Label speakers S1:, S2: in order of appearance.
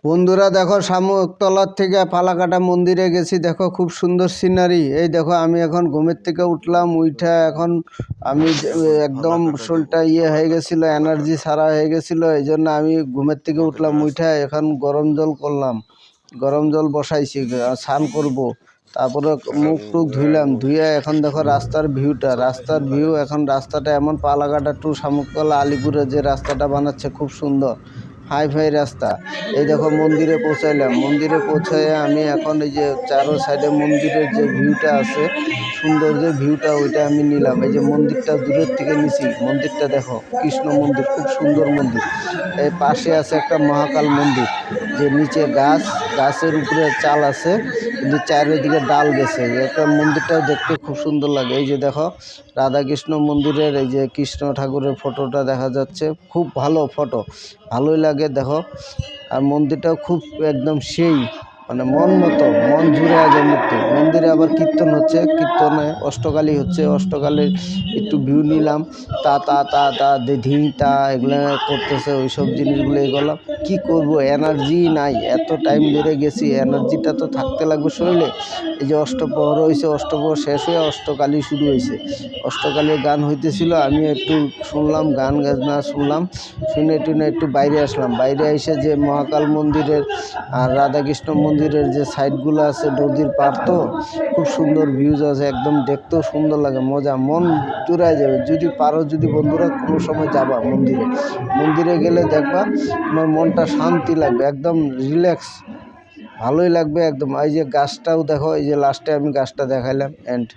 S1: বন্ধুরা দেখো শামুকতলার থেকে ফালাকাটা মন্দিরে গেছি। দেখো খুব সুন্দর সিনারি। এই দেখো আমি এখন ঘুমের থেকে উঠলাম, উঠা এখন আমি একদম শরীরটা হয়ে গেছিলো, এনার্জি সারা হয়ে গেছিলো, এই জন্য আমি ঘুমের থেকে উঠলাম, উঠা এখন গরম জল করলাম, গরম জল বসাইছি, স্নান করব। তারপরে মুখ টুক ধুইলাম, ধুয়ে এখন দেখো রাস্তার ভিউ। এখন রাস্তাটা এমন পালাকাটা টু শামুকতলা আলিপুরে যে রাস্তাটা বানাচ্ছে খুব সুন্দর, হাই রাস্তা। এই দেখো মন্দিরে পৌঁছাইলাম, মন্দিরে পৌঁছায় আমি এখন এই যে চারো সাইডে মন্দিরের যে ভিউটা আছে, সুন্দর যে ভিউটা, ওইটা আমি নিলাম। এই যে মন্দিরটা দূরের থেকে নিছি, মন্দিরটা দেখো কৃষ্ণ মন্দির, খুব সুন্দর মন্দির। এই পাশে আছে একটা মহাকাল মন্দির, যে নিচে গাছের উপরে চাল আছে, কিন্তু চারিদিকে ডাল গেছে। একটা মন্দিরটাও দেখতে খুব সুন্দর লাগে। এই যে দেখো রাধাকৃষ্ণ মন্দিরের এই যে কৃষ্ণ ঠাকুরের ফটোটা দেখা যাচ্ছে, খুব ভালো ফটো, ভালোই লাগে দেখো। আর মন্দিরটাও খুব একদম সেই মানে মন মতো, মন জুড়ে আছে মন্দিরে। আবার কীর্তন হচ্ছে, কীর্তনে অষ্টকালী হচ্ছে, অষ্টকালীর একটু ভিউ নিলাম। তা তা তা তা ধিং তা এগুলো করতেছে, ওইসব জিনিসগুলো এগোলাম। কি করব, এনার্জি নাই, এত টাইম ধরে গেছি, এনার্জিটা তো থাকতে লাগবে শরীরে। এই যে অষ্টপ্রহর হয়েছে, অষ্টপ্রহর শেষ হয়ে অষ্টকালী শুরু হয়েছে, অষ্টকালীর গান হইতেছিল, আমি একটু শুনলাম, গান গাজনা শুনলাম, শুনে টুনে একটু বাইরে আসলাম। বাইরে এসে যে মহাকাল মন্দিরের আর রাধাকৃষ্ণ মন্দিরের যে সাইডগুলো আছে, নদীর পার তো খুব সুন্দর ভিউজ আছে, একদম দেখতেও সুন্দর লাগে, মজা, মন জুড়ায় যাবে। যদি পারো, যদি বন্ধুরা কোনো সময় যাবা মন্দিরে গেলে দেখবা তোমার মনটা শান্তি লাগবে, একদম রিল্যাক্স, ভালোই লাগবে একদম। এই যে গাছটাও দেখো, এই যে লাস্টে আমি গাছটা দেখাইলাম। এন্ড